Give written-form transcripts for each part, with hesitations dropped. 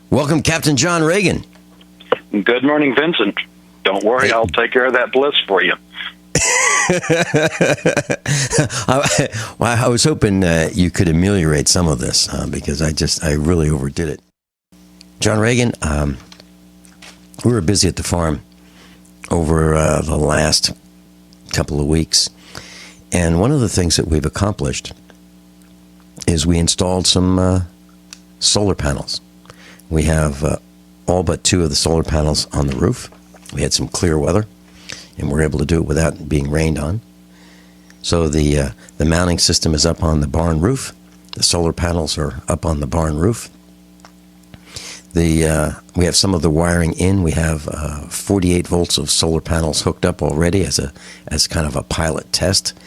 Welcome, Captain John Reagan. Good morning, Vincent. Don't worry, I'll take care of that bliss for you. I was hoping you could ameliorate some of this because I really overdid it. John Reagan, we were busy at the farm over the last couple of weeks, and one of the things that we've accomplished is we installed some solar panels. We have all but 2 of the solar panels on the roof. We had some clear weather, and we're able to do it without being rained on. So the mounting system is up on the barn roof. The solar panels are up on the barn roof. We have some of the wiring in. We have 48 volts of solar panels hooked up already as kind of a pilot test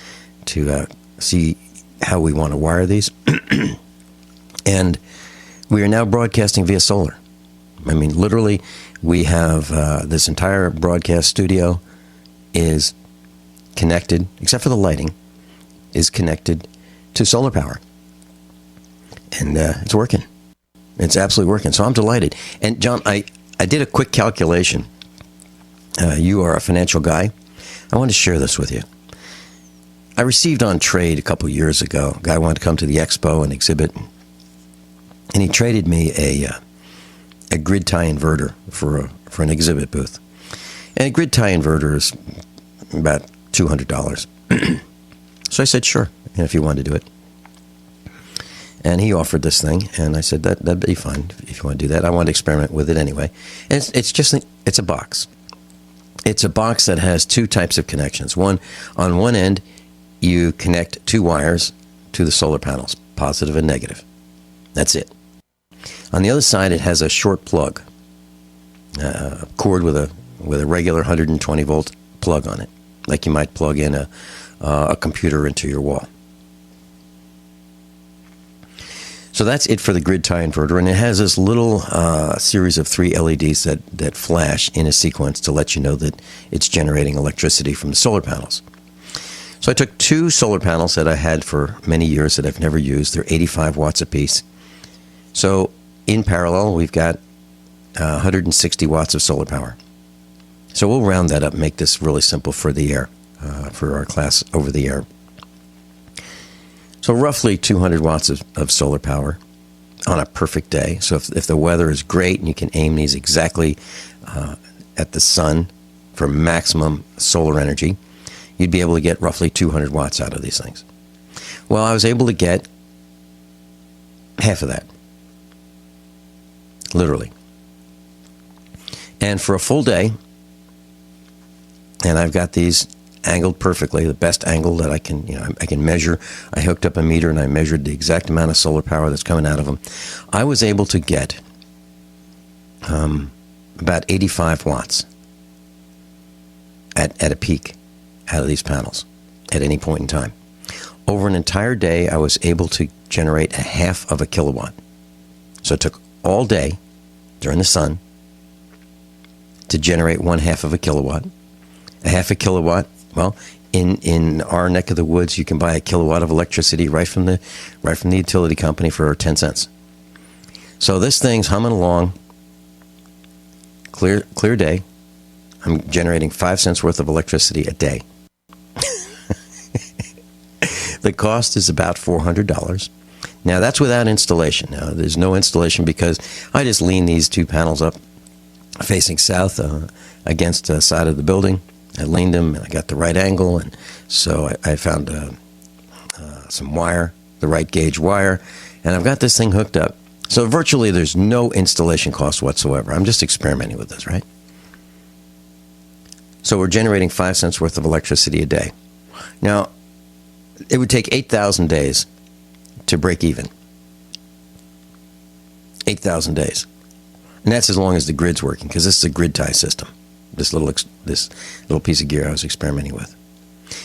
to see how we want to wire these. And we are now broadcasting via solar. I mean, literally, we have this entire broadcast studio is connected, except for the lighting, is connected to solar power. And it's working. It's absolutely working. So I'm delighted. And John, I did a quick calculation. You are a financial guy. I want to share this with you. I received on trade a couple years ago. A guy wanted to come to the expo and exhibit. And he traded me a grid tie inverter for an exhibit booth. And a grid tie inverter is about $200. So I said, sure, if you want to do it. And he offered this thing, and I said, that'd be fine if you want to do that. I want to experiment with it anyway. And it's a box. It's a box that has 2 types of connections. On one end, you connect 2 wires to the solar panels, positive and negative. That's it. On the other side, it has a short plug, a cord with a regular 120 volt plug on it, like you might plug in a computer into your wall. So that's it for the grid tie inverter, and it has this little series of 3 LEDs that flash in a sequence to let you know that it's generating electricity from the solar panels. So I took 2 solar panels that I had for many years that I've never used. They're 85 watts apiece. So in parallel, we've got 160 watts of solar power. So we'll round that up and make this really simple for the air, for our class over the air. So roughly 200 watts of solar power on a perfect day. So if the weather is great and you can aim these exactly at the sun for maximum solar energy, you'd be able to get roughly 200 watts out of these things. Well, I was able to get half of that, literally. And for a full day, and I've got these angled perfectly, the best angle that I can measure. I hooked up a meter and I measured the exact amount of solar power that's coming out of them. I was able to get about 85 watts at a peak out of these panels at any point in time. Over an entire day, I was able to generate a half of a kilowatt. So it took all day during the sun to generate 1/2 of a kilowatt. A half a kilowatt, well, in our neck of the woods, you can buy a kilowatt of electricity right from the utility company for 10 cents. So this thing's humming along, clear day. I'm generating 5 cents worth of electricity a day. The cost is about $400. Now, that's without installation. Now, there's no installation because I just lean these 2 panels up facing south against the side of the building. I leaned them, and I got the right angle, and so I found some wire, the right gauge wire, and I've got this thing hooked up. So virtually there's no installation cost whatsoever. I'm just experimenting with this, right? So we're generating 5 cents worth of electricity a day. Now, it would take 8,000 days to break even. 8,000 days. And that's as long as the grid's working, because this is a grid tie system. This little piece of gear I was experimenting with.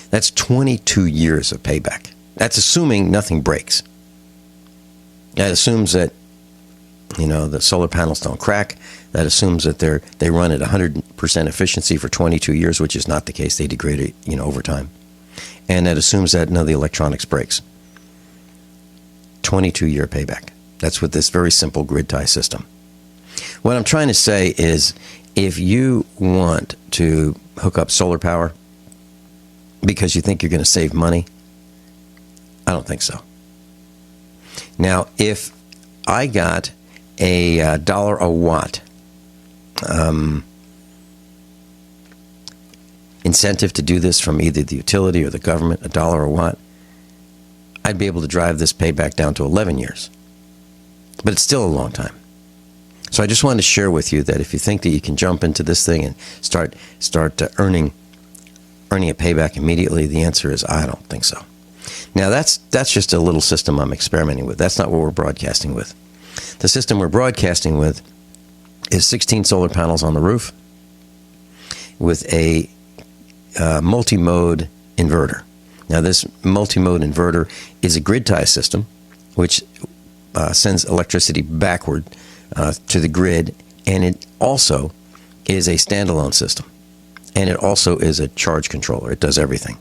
That's 22 years of payback. That's assuming nothing breaks. That assumes that, the solar panels don't crack. That assumes that they run at 100% efficiency for 22 years, which is not the case. They degrade it, over time. And that assumes that none of the electronics breaks. 22-year payback. That's with this very simple grid tie system. What I'm trying to say is, if you want to hook up solar power because you think you're going to save money, I don't think so. Now, if I got a dollar a watt incentive to do this from either the utility or the government, a dollar a watt, I'd be able to drive this payback down to 11 years. But it's still a long time. So I just wanted to share with you that if you think that you can jump into this thing and start earning a payback immediately, the answer is I don't think so. Now that's just a little system I'm experimenting with. That's not what we're broadcasting with. The system we're broadcasting with is 16 solar panels on the roof with a multi-mode inverter. Now this multi-mode inverter is a grid tie system, which sends electricity backward to the grid, and it also is a standalone system, and it also is a charge controller. It does everything.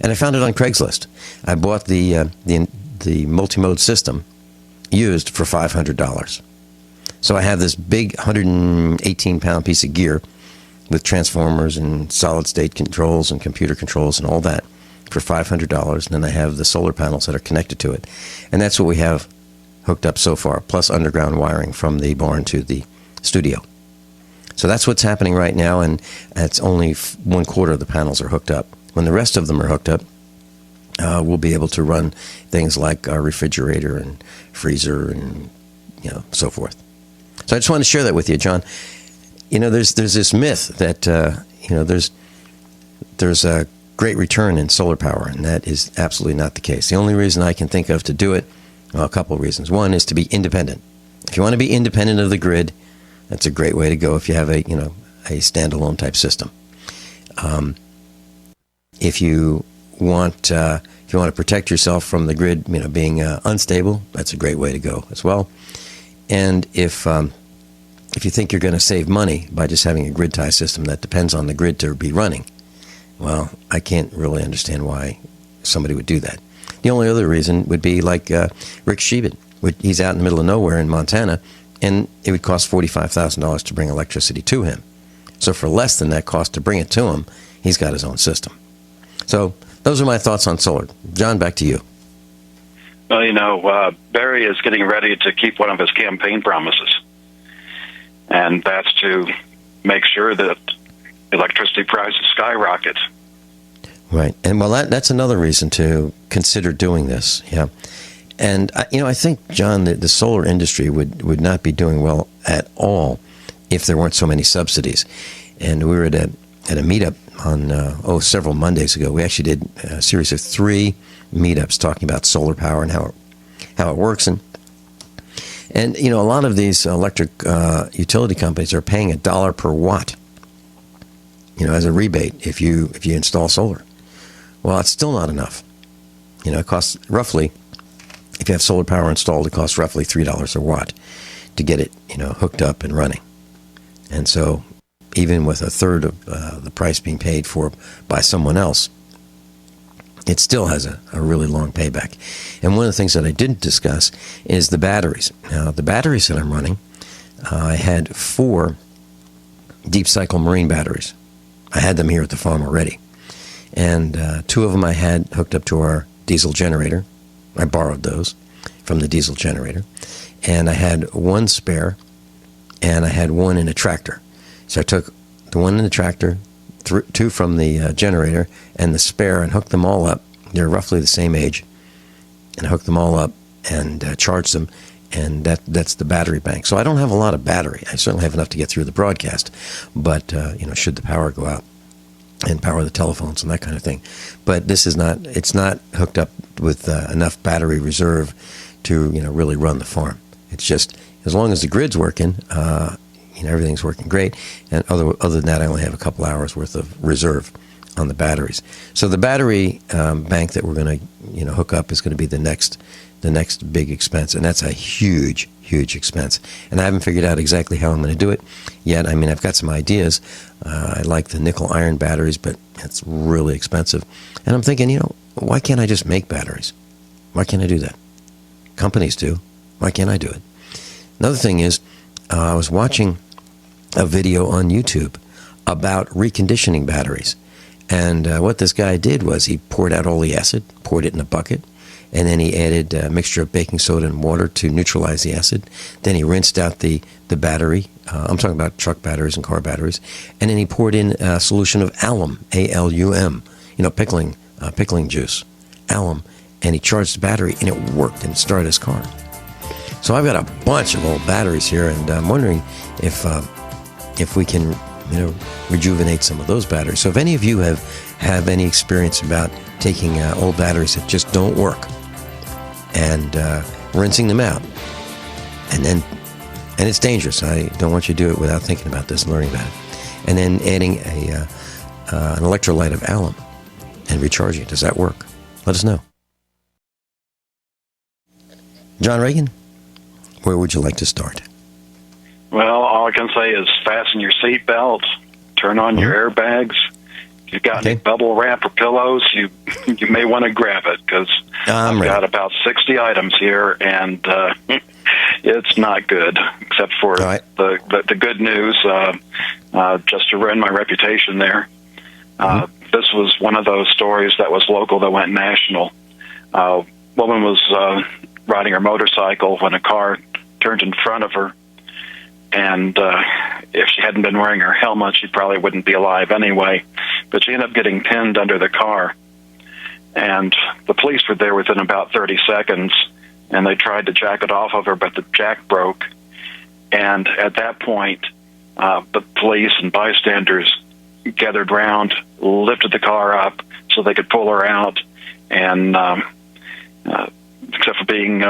And I found it on Craigslist. I bought the multi-mode system used for $500. So I have this big 118-pound piece of gear with transformers and solid-state controls and computer controls and all that for $500, and then I have the solar panels that are connected to it. And that's what we have hooked up so far, plus underground wiring from the barn to the studio. So that's what's happening right now, and it's only 1/4 of the panels are hooked up. When the rest of them are hooked up, we'll be able to run things like our refrigerator and freezer and so forth. So I just wanted to share that with you, John. There's this myth that there's a great return in solar power, and that is absolutely not the case. The only reason I can think of to do it, well, a couple of reasons. One is to be independent. If you want to be independent of the grid, that's a great way to go if you have a standalone type system. If you want to protect yourself from the grid, being unstable, that's a great way to go as well. And if you think you're going to save money by just having a grid tie system that depends on the grid to be running, well, I can't really understand why somebody would do that. The only other reason would be like Rick Sheben. He's out in the middle of nowhere in Montana, and it would cost $45,000 to bring electricity to him. So for less than that cost to bring it to him, he's got his own system. So those are my thoughts on solar. John, back to you. Well, Barry is getting ready to keep one of his campaign promises, and that's to make sure that electricity prices skyrocket. Right. And well, that's another reason to consider doing this. Yeah. And, I think, John, the solar industry would not be doing well at all if there weren't so many subsidies. And we were at a meetup on, several Mondays ago. We actually did a series of 3 meetups talking about solar power and how it works. And a lot of these electric utility companies are paying $1 per watt, as a rebate if you install solar. Well, it's still not enough. It costs roughly, if you have solar power installed, it costs roughly $3 a watt to get it, hooked up and running. And so even with 1/3 of the price being paid for by someone else, it still has a really long payback. And one of the things that I didn't discuss is the batteries. Now, the batteries that I'm running, I had 4 deep cycle marine batteries. I had them here at the farm already. And 2 of them I had hooked up to our diesel generator. I borrowed those from the diesel generator. And I had 1 spare, and I had 1 in a tractor. So I took the 1 in the tractor, 2 from the generator, and the spare, and hooked them all up. They're roughly the same age. And I hooked them all up and charged them, and that's the battery bank. So I don't have a lot of battery. I certainly have enough to get through the broadcast, but should the power go out and power the telephones and that kind of thing. But it's not hooked up with enough battery reserve to really run the farm. It's just, as long as the grid's working, everything's working great. And other than that, I only have a couple hours worth of reserve on the batteries. So the battery bank that we're going to hook up is going to be the next big expense, and that's a huge expense. And I haven't figured out exactly how I'm going to do it yet. I mean, I've got some ideas. I like the nickel iron batteries, but it's really expensive. And I'm thinking, why can't I just make batteries? Why can't I do that? Companies do. Why can't I do it? Another thing is, I was watching a video on YouTube about reconditioning batteries. And what this guy did was he poured out all the acid, poured it in a bucket, and then he added a mixture of baking soda and water to neutralize the acid. Then he rinsed out the battery. I'm talking about truck batteries and car batteries. And then he poured in a solution of alum, A-L-U-M, pickling juice, alum, and he charged the battery, and it worked, and it started his car. So I've got a bunch of old batteries here, and I'm wondering if we can, rejuvenate some of those batteries. So if any of you have any experience about taking old batteries that just don't work and rinsing them out, and it's dangerous. I don't want you to do it without thinking about this and learning about it. And then adding an electrolyte of alum and recharging it. Does that work? Let us know. John Reagan, where would you like to start? Well, all I can say is fasten your seatbelts, turn on your airbags. If you've got any bubble wrap or pillows, you may want to grab it, because I've got about 60 items here, and it's not good, except for the good news. Just to ruin my reputation there, this was one of those stories that was local that went national. Woman was riding her motorcycle when a car turned in front of her, and if she hadn't been wearing her helmet, she probably wouldn't be alive anyway. But she ended up getting pinned under the car, and the police were there within about 30 seconds, and they tried to jack it off of her, but the jack broke. And at that point, the police and bystanders gathered round, lifted the car up so they could pull her out, and except for being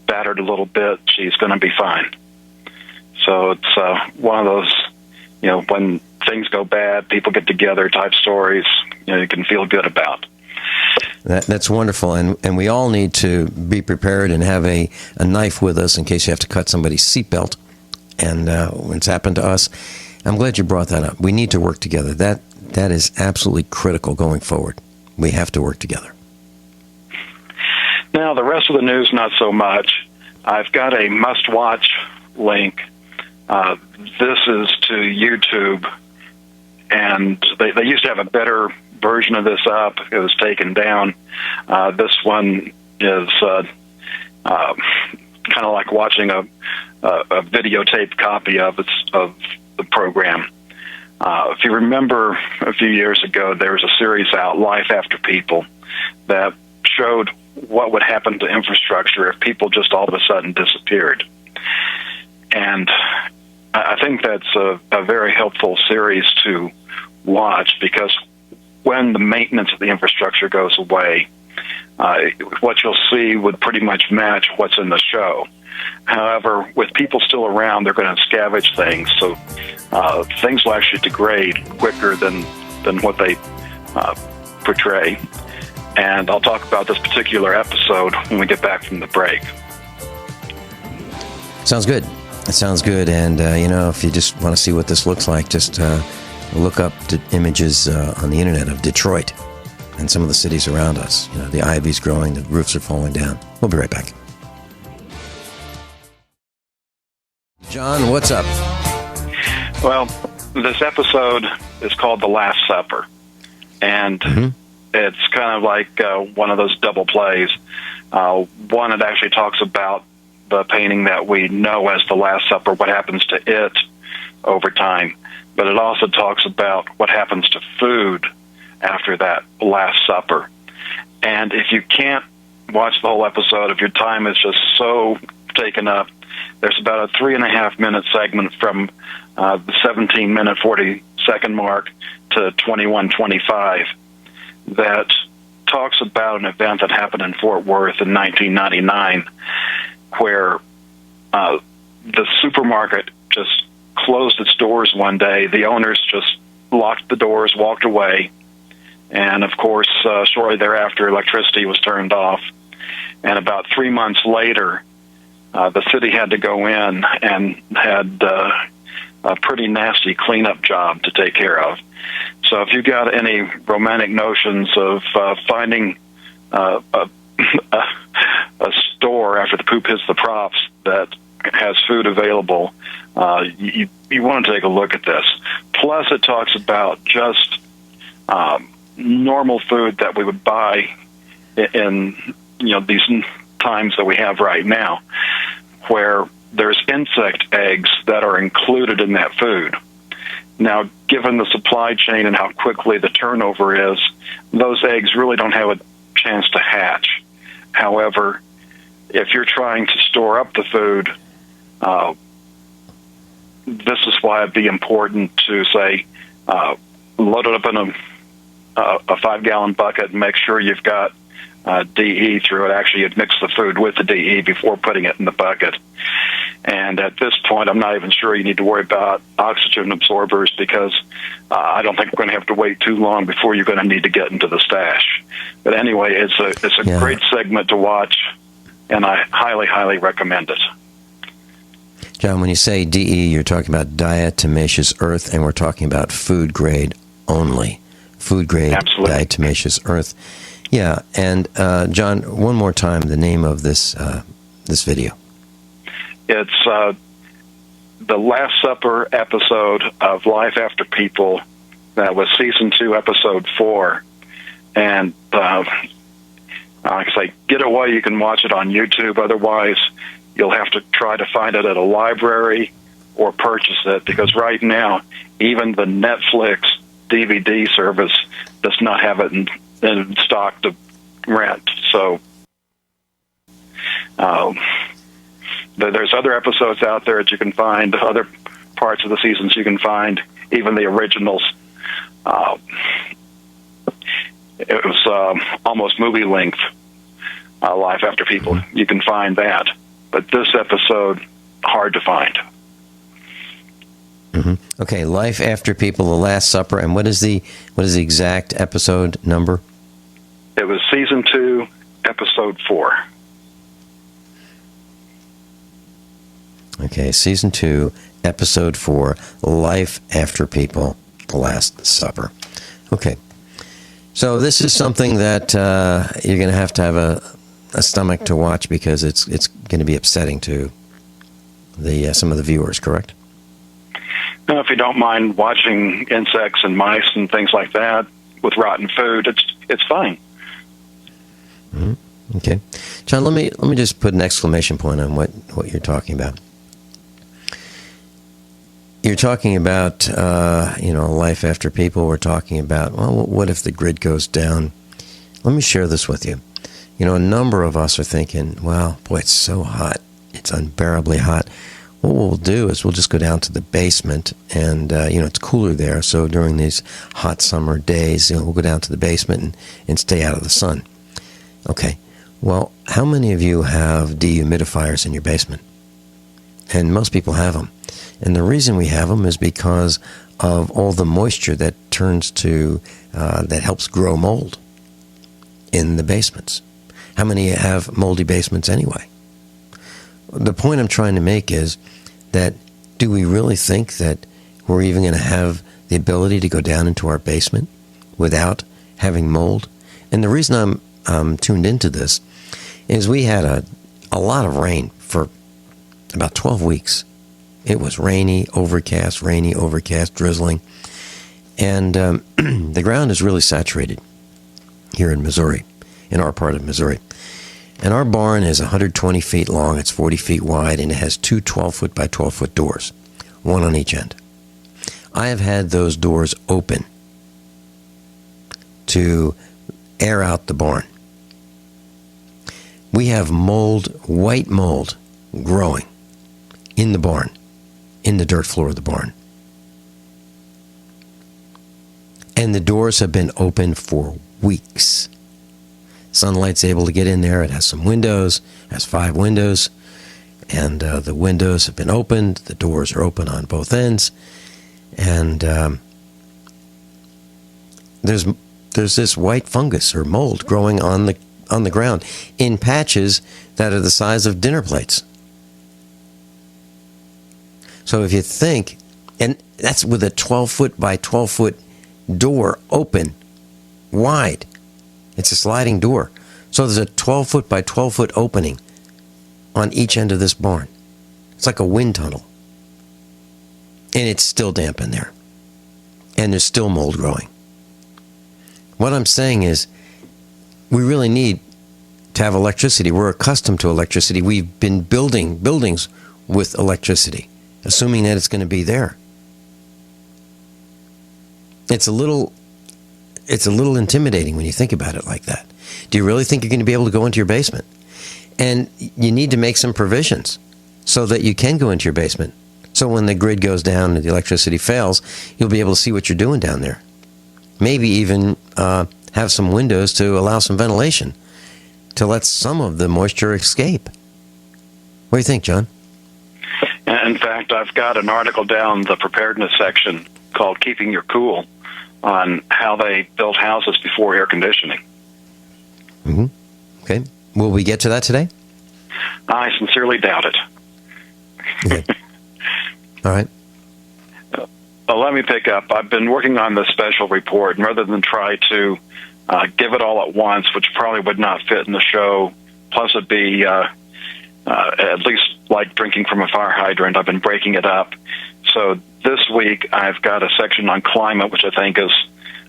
battered a little bit, she's going to be fine. So it's one of those, when things go bad, people get together type stories, you can feel good about. That's wonderful, and we all need to be prepared and have a knife with us in case you have to cut somebody's seatbelt. And when it's happened to us, I'm glad you brought that up. We need to work together. That is absolutely critical going forward. We have to work together. Now, the rest of the news, not so much. I've got a must-watch link. This is to YouTube, and they used to have a better version of this up. It was taken down. This one is kind of like watching a videotaped copy of the program. If you remember, a few years ago, there was a series out, Life After People, that showed what would happen to infrastructure if people just all of a sudden disappeared. And I think that's a very helpful series to watch, because when the maintenance of the infrastructure goes away, what you'll see would pretty much match what's in the show. However, with people still around, they're going to scavenge things, so things will actually degrade quicker than what they portray. And I'll talk about this particular episode when we get back from the break. Sounds good. It sounds good. And, if you just want to see what this looks like, just look up images on the internet of Detroit and some of the cities around us. The ivy's growing, the roofs are falling down. We'll be right back. John, what's up? Well, this episode is called The Last Supper. And it's kind of like one of those double plays. One, it actually talks about the painting that we know as The Last Supper, what happens to it over time. But it also talks about what happens to food after that Last Supper. And if you can't watch the whole episode, if your time is just so taken up, there's about a 3.5-minute segment from the 17-minute, 40-second mark to 21:25 that talks about an event that happened in Fort Worth in 1999, where the supermarket just closed its doors one day. The owners just locked the doors, walked away, and of course, shortly thereafter, electricity was turned off. And about 3 months later, the city had to go in and had a pretty nasty cleanup job to take care of. So if you've got any romantic notions of finding a store after the poop hits the props that has food available, you want to take a look at this. Plus, it talks about just normal food that we would buy in these times that we have right now, where there's insect eggs that are included in that food. Now, given the supply chain and how quickly the turnover is, those eggs really don't have a chance to hatch. However, if you're trying to store up the food, this is why it'd be important to say, load it up in a 5-gallon bucket and make sure you've got DE through it. Actually, you'd mix the food with the DE before putting it in the bucket. And at this point, I'm not even sure you need to worry about oxygen absorbers, because I don't think we're going to have to wait too long before you're going to need to get into the stash. But anyway, it's a great segment to watch, and I highly, highly recommend it. John, when you say DE, you're talking about diatomaceous earth, and we're talking about food grade only. Food grade diatomaceous earth. Yeah, and John, one more time, the name of this video. It's the Last Supper episode of Life After People. That was Season 2, Episode 4. And like I say, get it while you can watch it on YouTube. Otherwise, you'll have to try to find it at a library or purchase it, because right now, even the Netflix DVD service does not have it in stock to rent. So there's other episodes out there that you can find, other parts of the seasons you can find, even the originals. It was almost movie length, Life After People. You can find that. But this episode, hard to find. Mm-hmm. Okay, Life After People, The Last Supper, and what is the exact episode number? It was Season 2, Episode 4. Okay, Season 2, Episode 4, Life After People, The Last Supper. Okay, so this is something that you're going to have a stomach to watch, because it's going to be upsetting to some of the viewers, correct? Now, if you don't mind watching insects and mice and things like that with rotten food, it's fine. Mm-hmm. Okay, John, let me just put an exclamation point on what you're talking about. You're talking about Life After People. We're talking about, well, what if the grid goes down? Let me share this with you. A number of us are thinking, well, boy, it's so hot. It's unbearably hot. What we'll do is we'll just go down to the basement, and it's cooler there. So during these hot summer days, we'll go down to the basement and stay out of the sun. Okay. Well, how many of you have dehumidifiers in your basement? And most people have them. And the reason we have them is because of all the moisture that that helps grow mold in the basements. How many have moldy basements anyway? The point I'm trying to make is that, do we really think that we're even going to have the ability to go down into our basement without having mold? And the reason I'm tuned into this is we had a lot of rain for about 12 weeks. It was rainy, overcast, drizzling. And the ground is really saturated here in Missouri, in our part of Missouri. And our barn is 120 feet long, it's 40 feet wide, and it has two 12-foot by 12-foot doors, one on each end. I have had those doors open to air out the barn. We have mold, white mold, growing in the barn, in the dirt floor of the barn. And the doors have been open for weeks. Sunlight's able to get in there. It has some windows, has 5 windows, and the windows have been opened. The doors are open on both ends, and there's this white fungus or mold growing on the ground in patches that are the size of dinner plates. So if you think, and that's with a 12-foot by 12-foot door open, wide. It's a sliding door. So there's a 12-foot by 12-foot opening on each end of this barn. It's like a wind tunnel. And it's still damp in there. And there's still mold growing. What I'm saying is, we really need to have electricity. We're accustomed to electricity. We've been building buildings with electricity, assuming that it's going to be there. It's a little intimidating when you think about it like that. Do you really think you're going to be able to go into your basement? And you need to make some provisions so that you can go into your basement. So when the grid goes down and the electricity fails, you'll be able to see what you're doing down there. Maybe even have some windows to allow some ventilation to let some of the moisture escape. What do you think, John? In fact, I've got an article down the preparedness section called Keeping Your Cool on how they built houses before air conditioning. Mm-hmm. Okay. Will we get to that today? I sincerely doubt it. Okay. All right. Let me pick up. I've been working on this special report, and rather than try to give it all at once, which probably would not fit in the show, plus it'd be at least like drinking from a fire hydrant, I've been breaking it up. So this week I've got a section on climate, which I think is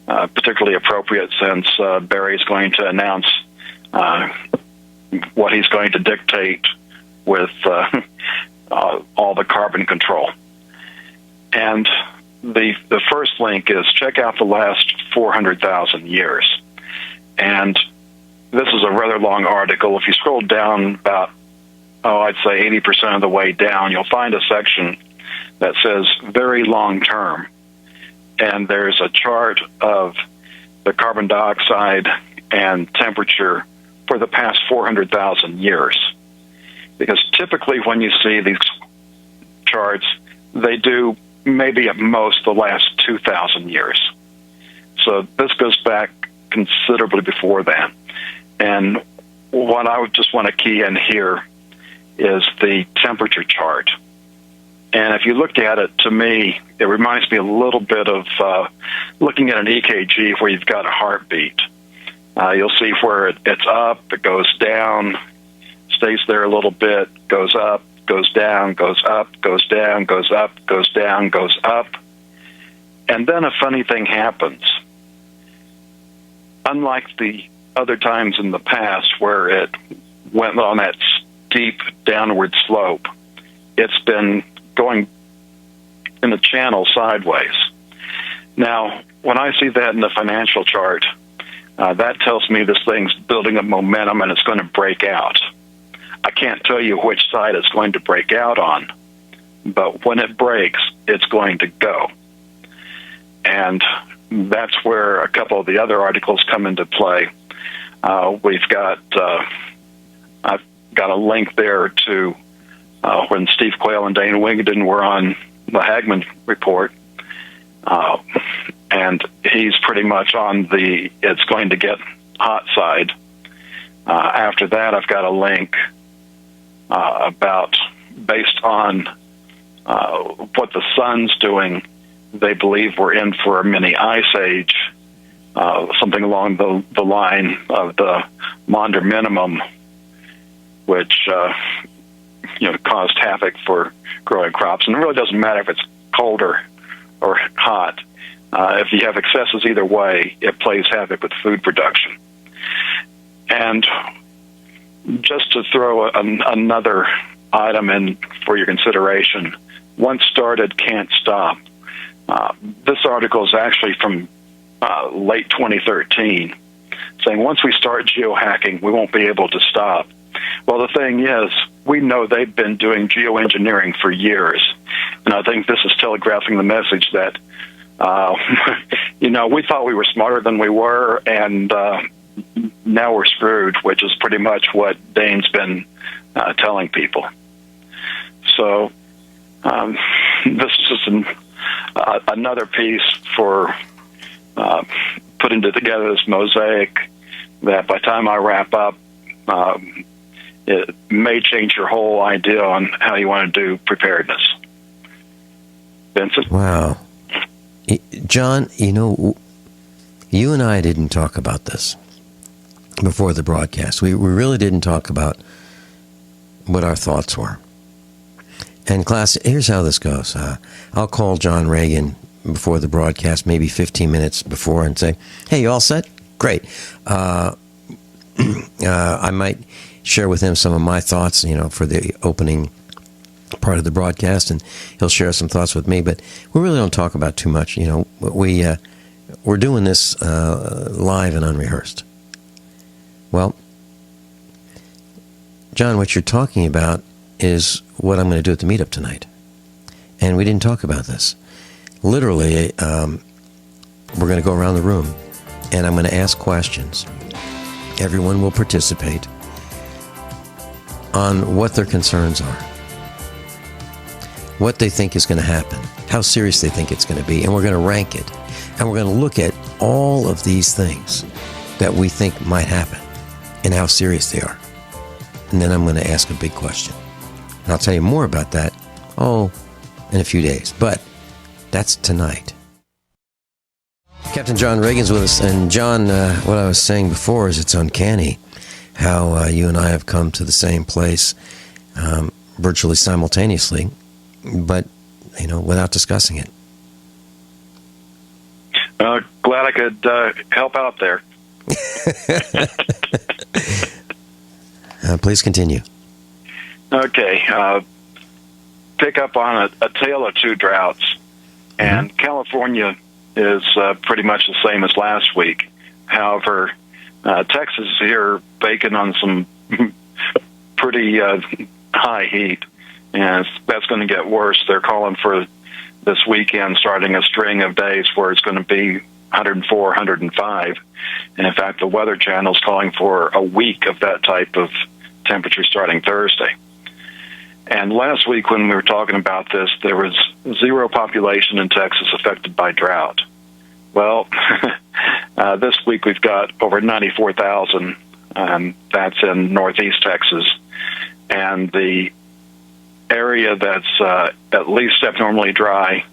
particularly appropriate since Barry's going to announce what he's going to dictate with all the carbon control. And the first link is check out the last 400,000 years. And this is a rather long article. If you scroll down about, I'd say 80% of the way down, you'll find a section that says very long term. And there's a chart of the carbon dioxide and temperature for the past 400,000 years. Because typically when you see these charts, they do maybe at most the last 2,000 years. So this goes back considerably before that. And what I would just want to key in here is the temperature chart. And if you look at it, to me, it reminds me a little bit of looking at an EKG where you've got a heartbeat. You'll see where it's up, it goes down, stays there a little bit, goes up, goes down, goes up, goes down, goes up, goes down, goes up. And then a funny thing happens. Unlike the other times in the past where it went on that steep downward slope, it's been going in a channel sideways. Now, when I see that in the financial chart, that tells me this thing's building up momentum and it's going to break out. I can't tell you which side it's going to break out on, but when it breaks, it's going to go. And that's where a couple of the other articles come into play. I've got a link there to when Steve Quayle and Dana Wigington were on the Hagman report, and he's pretty much on the it's going to get hot side. After that, I've got a link about, based on what the sun's doing, they believe we're in for a mini ice age, something along the line of the Maunder minimum, which caused havoc for growing crops. And it really doesn't matter if it's cold or hot. If you have excesses either way, it plays havoc with food production. And just to throw another item in for your consideration, once started, can't stop. This article is actually from late 2013, saying once we start geohacking, we won't be able to stop. Well, the thing is, we know they've been doing geoengineering for years, and I think this is telegraphing the message that, we thought we were smarter than we were, and now we're screwed, which is pretty much what Dane's been telling people. So this is just another piece for putting together this mosaic that by the time I wrap up, it may change your whole idea on how you want to do preparedness. Vincent? Wow. John, you and I didn't talk about this before the broadcast. We really didn't talk about what our thoughts were. And class, here's how this goes. I'll call John Reagan before the broadcast, maybe 15 minutes before, and say, hey, you all set? Great. I might share with him some of my thoughts, for the opening part of the broadcast, and he'll share some thoughts with me, but we really don't talk about too much. We're doing this live and unrehearsed. Well, John, what you're talking about is what I'm going to do at the meetup tonight. And we didn't talk about this. Literally, we're going to go around the room, and I'm going to ask questions. Everyone will participate on what their concerns are, what they think is going to happen, how serious they think it's going to be, and we're going to rank it. And we're going to look at all of these things that we think might happen and how serious they are. And then I'm going to ask a big question. And I'll tell you more about that, in a few days. But that's tonight. Captain John Reagan's with us. And John, what I was saying before is it's uncanny how you and I have come to the same place virtually simultaneously, but, without discussing it. Glad I could help out there. Please continue. Okay. Pick up on a tale of two droughts. And California is pretty much the same as last week. However, Texas is here baking on some pretty high heat. And that's going to get worse. They're calling for this weekend starting a string of days where it's going to be 104, 105. And in fact, the Weather Channel is calling for a week of that type of temperature starting Thursday. And last week when we were talking about this, there was zero population in Texas affected by drought. Well, this week we've got over 94,000, that's in northeast Texas. And the area that's at least abnormally dry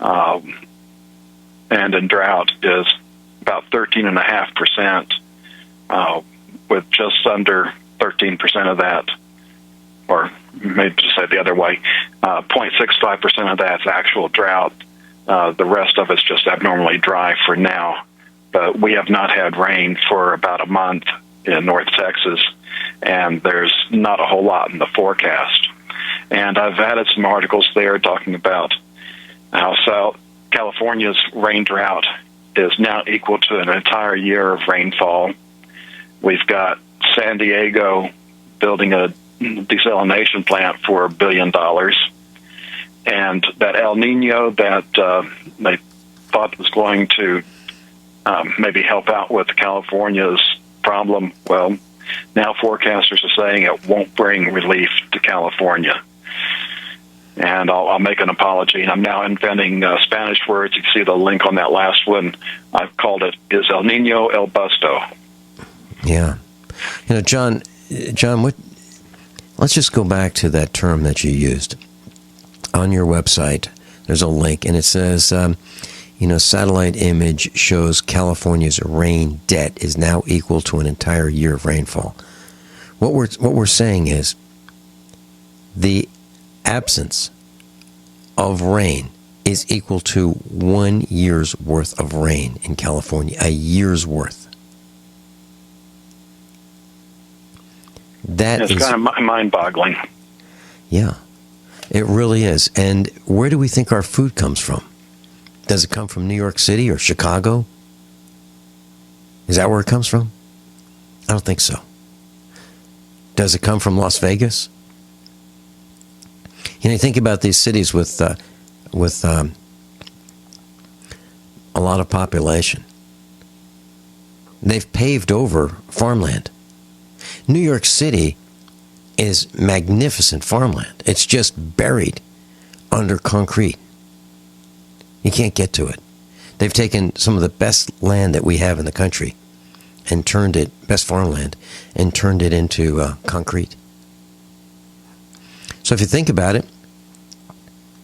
and in drought is about 13.5%, with just under 13% of that, or maybe just say it the other way, 0.65% of that's actual drought. The rest of it's just abnormally dry for now. But we have not had rain for about a month in North Texas, and there's not a whole lot in the forecast. And I've added some articles there talking about how South California's rain drought is now equal to an entire year of rainfall. We've got San Diego building a desalination plant for $1 billion. And that El Nino that they thought was going to maybe help out with California's problem, well, now forecasters are saying it won't bring relief to California. And I'll make an apology. I'm now inventing Spanish words. You can see the link on that last one. I've called it, is El Nino El Busto. Yeah. John, let's just go back to that term that you used. On your website, there's a link, and it says, satellite image shows California's rain debt is now equal to an entire year of rainfall. What we're saying is the absence of rain is equal to 1 year's worth of rain in California, a year's worth. It's kind of mind-boggling. Yeah, it really is. And where do we think our food comes from? Does it come from New York City or Chicago? Is that where it comes from? I don't think so. Does it come from Las Vegas? You think about these cities with a lot of population. They've paved over farmland. New York City is magnificent farmland. It's just buried under concrete. You can't get to it. They've taken some of the best land that we have in the country and turned it, best farmland, and turned it into concrete. So if you think about it,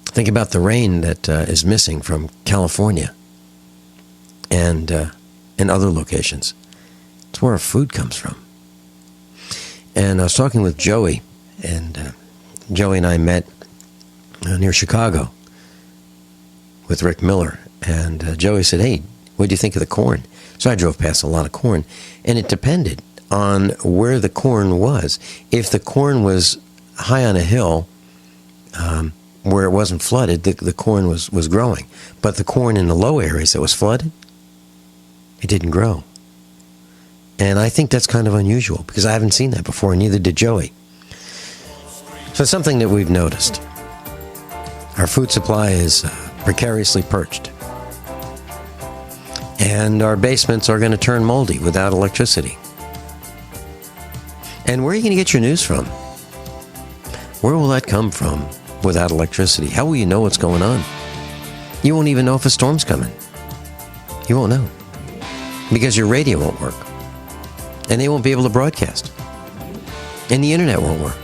think about the rain that is missing from California and other locations. It's where our food comes from. And I was talking with Joey, and Joey and I met near Chicago with Rick Miller. And Joey said, hey, what do you think of the corn? So I drove past a lot of corn. And it depended on where the corn was. If the corn was high on a hill, where it wasn't flooded, the corn was growing. But the corn in the low areas that was flooded, it didn't grow. And I think that's kind of unusual because I haven't seen that before, and neither did Joey. So it's something that we've noticed. Our food supply is precariously perched. And our basements are going to turn moldy without electricity. And where are you going to get your news from? Where will that come from without electricity? How will you know what's going on? You won't even know if a storm's coming. You won't know. Because your radio won't work. And they won't be able to broadcast. And the internet won't work.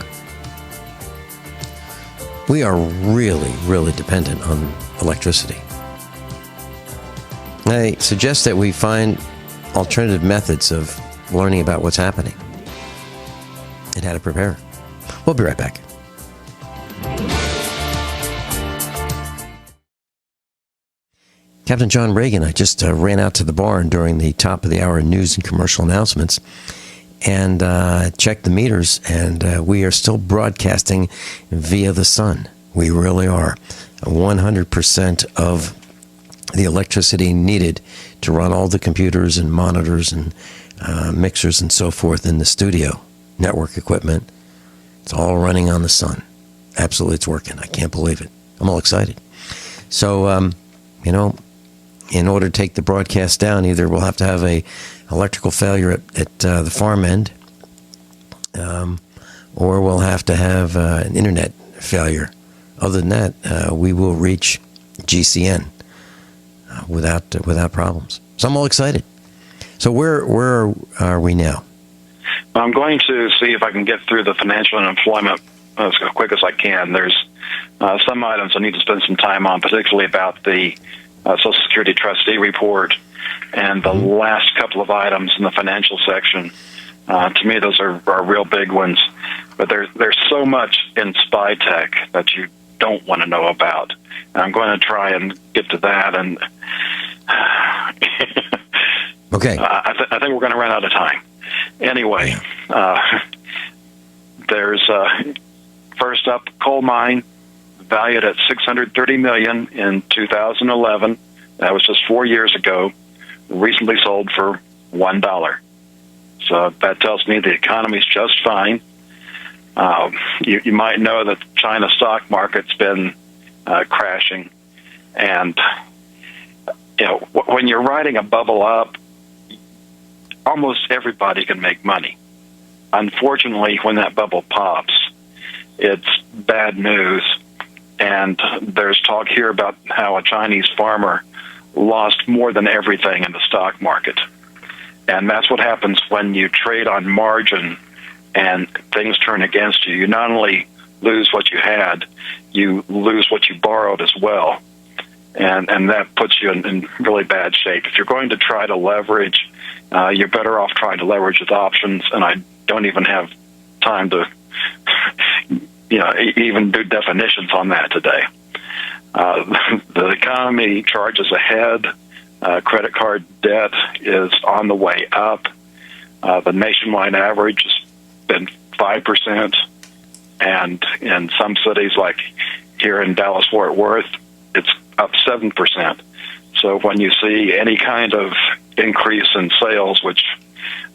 We are really, really dependent on electricity. I suggest that we find alternative methods of learning about what's happening and how to prepare. We'll be right back. Captain John Reagan, I just ran out to the barn during the top of the hour news and commercial announcements and checked the meters, and we are still broadcasting via the sun. We really are. 100% of the electricity needed to run all the computers and monitors and mixers and so forth in the studio, network equipment, it's all running on the sun. Absolutely, it's working. I can't believe it. I'm all excited. So, in order to take the broadcast down, either we'll have to have a electrical failure at the farm end, or we'll have to have an internet failure. Other than that, we will reach GCN without problems. So I'm all excited. So where are we now? I'm going to see if I can get through the financial and employment as quick as I can. There's some items I need to spend some time on, particularly about the Social Security trustee report and the last couple of items in the financial section. To me, those are real big ones. But there's so much in spy tech that you don't want to know about. And I'm going to try and get to that. And okay, I think we're going to run out of time. Anyway, there's first up, coal mine, valued at $630 million in 2011. That was just 4 years ago. Recently sold for $1. So that tells me the economy's just fine. You might know that the China stock market's been crashing, and when you're riding a bubble up, almost everybody can make money. Unfortunately, when that bubble pops, it's bad news. And there's talk here about how a Chinese farmer lost more than everything in the stock market. And that's what happens when you trade on margin and things turn against you. You not only lose what you had, you lose what you borrowed as well. And that puts you in really bad shape. If you're going to try to leverage, you're better off trying to leverage with options. And I don't even have time to even do definitions on that today. The economy charges ahead. Credit card debt is on the way up. The nationwide average has been 5%, and in some cities like here in Dallas-Fort Worth, it's up 7%. So when you see any kind of increase in sales, which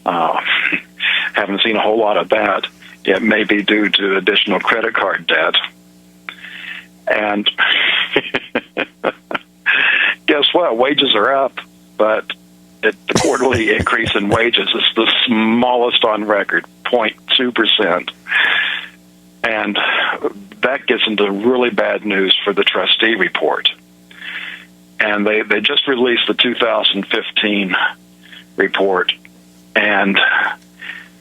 haven't seen a whole lot of that, it may be due to additional credit card debt. And guess what? Wages are up, but the quarterly increase in wages is the smallest on record, 0.2%. And that gets into really bad news for the trustee report. And they just released the 2015 report, and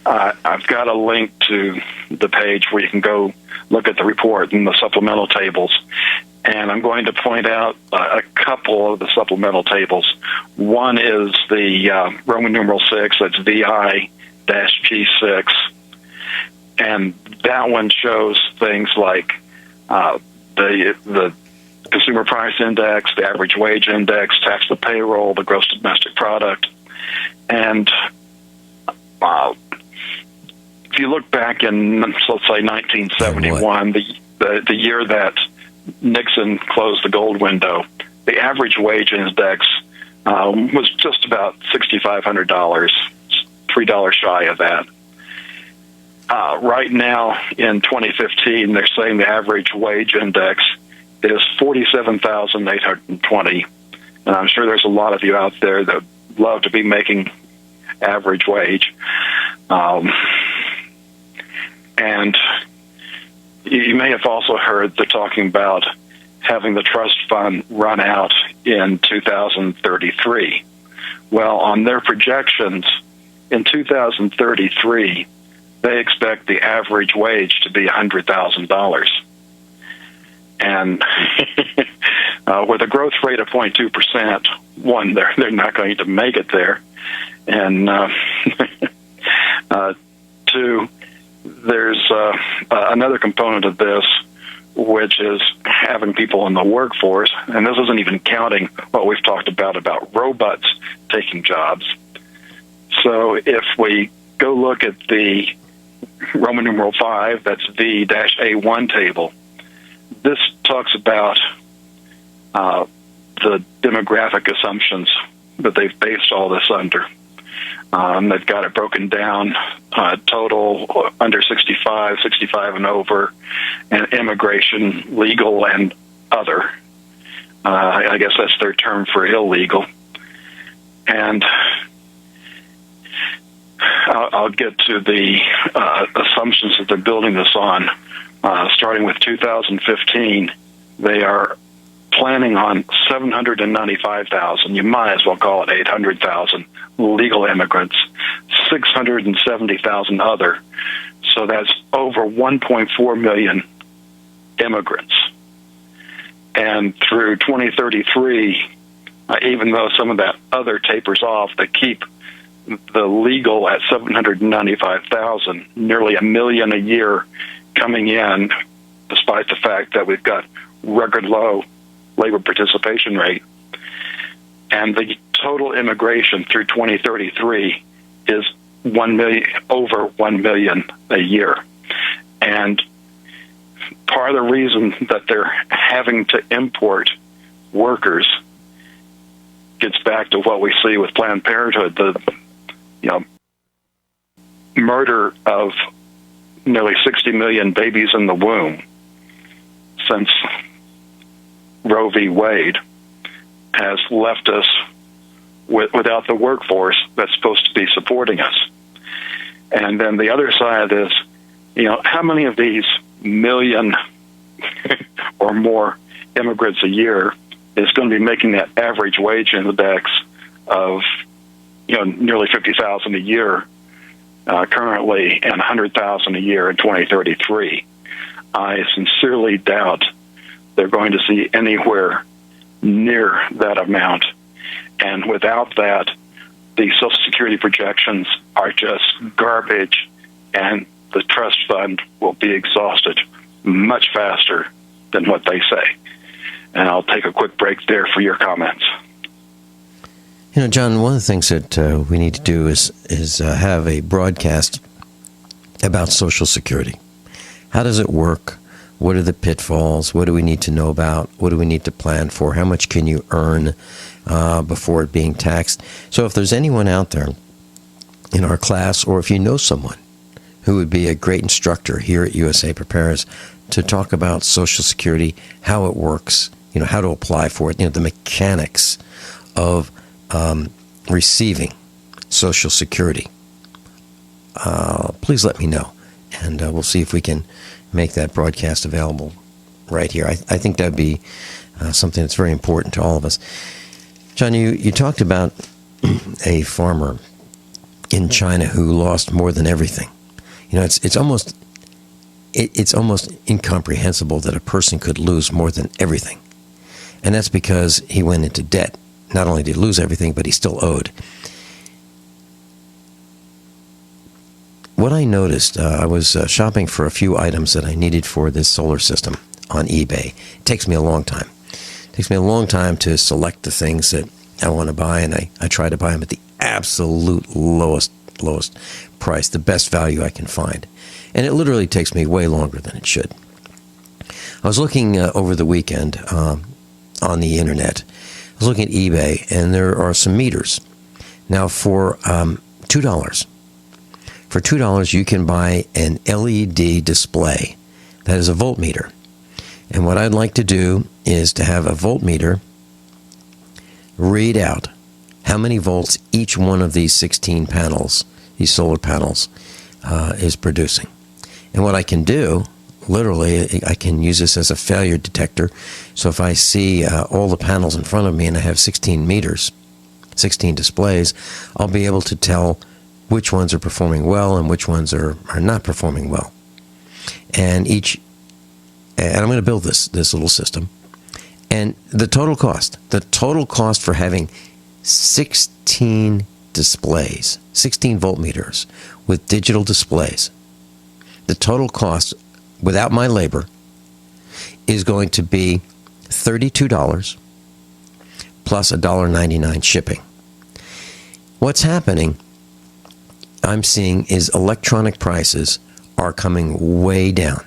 I've got a link to the page where you can go look at the report and the supplemental tables. And I'm going to point out a couple of the supplemental tables. One is the Roman numeral 6, that's VI-G6. And that one shows things like the consumer price index, the average wage index, taxable payroll, the gross domestic product. And if you look back in, let's say, 1971, the year that Nixon closed the gold window, the average wage index was just about $6,500, $3 shy of that. Right now, in 2015, they're saying the average wage index is 47,820. And I'm sure there's a lot of you out there that love to be making average wage. And you may have also heard they're talking about having the trust fund run out in 2033. Well, on their projections, in 2033, they expect the average wage to be $100,000. And with a growth rate of 0.2%, one, they're not going to make it there. And two, there's another component of this, which is having people in the workforce. And this isn't even counting what we've talked about robots taking jobs. So if we go look at the Roman numeral 5, that's V-A1 table, this talks about the demographic assumptions that they've based all this under. They've got it broken down, total under 65, 65 and over, and immigration, legal, and other. I guess that's their term for illegal. And I'll get to the assumptions that they're building this on. Starting with 2015, they are planning on 795,000, you might as well call it 800,000 legal immigrants, 670,000 other. So that's over 1.4 million immigrants. And through 2033, even though some of that other tapers off, they keep the legal at 795,000, nearly a million a year coming in, despite the fact that we've got record low labor participation rate. And the total immigration through 2033 is 1 million, over 1 million a year. And part of the reason that they're having to import workers gets back to what we see with Planned Parenthood, the murder of nearly 60 million babies in the womb since Roe v. Wade has left us without the workforce that's supposed to be supporting us. And then the other side of this, how many of these million or more immigrants a year is going to be making that average wage index of nearly 50,000 a year currently, and 100,000 a year in 2033. I sincerely doubt they're going to see anywhere near that amount. And without that, the Social Security projections are just garbage, and the trust fund will be exhausted much faster than what they say. And I'll take a quick break there for your comments. John, one of the things that we need to do is have a broadcast about Social Security. How does it work? What are the pitfalls? What do we need to know about? What do we need to plan for? How much can you earn before it being taxed? So if there's anyone out there in our class, or if you know someone who would be a great instructor here at USA Prepares to talk about Social Security, how it works, how to apply for it, the mechanics of receiving Social Security, please let me know, and we'll see if we can make that broadcast available right here. I think that would be something that's very important to all of us. John, you talked about a farmer in China who lost more than everything. It's almost incomprehensible that a person could lose more than everything, and that's because he went into debt. Not only did he lose everything, but he still owed. What I noticed, I was shopping for a few items that I needed for this solar system on eBay. It takes me a long time. It takes me a long time to select the things that I want to buy, and I try to buy them at the absolute lowest price, the best value I can find. And it literally takes me way longer than it should. I was looking over the weekend on the internet. I was looking at eBay, and there are some meters. Now, for $2, you can buy an LED display that is a voltmeter. And what I'd like to do is to have a voltmeter read out how many volts each one of these 16 panels, these solar panels, is producing. And what I can do, literally, I can use this as a failure detector. So if I see all the panels in front of me and I have 16 meters, 16 displays, I'll be able to tell which ones are performing well and which ones are not performing well. And I'm going to build this little system. And the total cost for having 16 displays, 16 voltmeters with digital displays, the total cost without my labor is going to be $32 plus $1.99 shipping. What's happening, I'm seeing, is electronic prices are coming way down.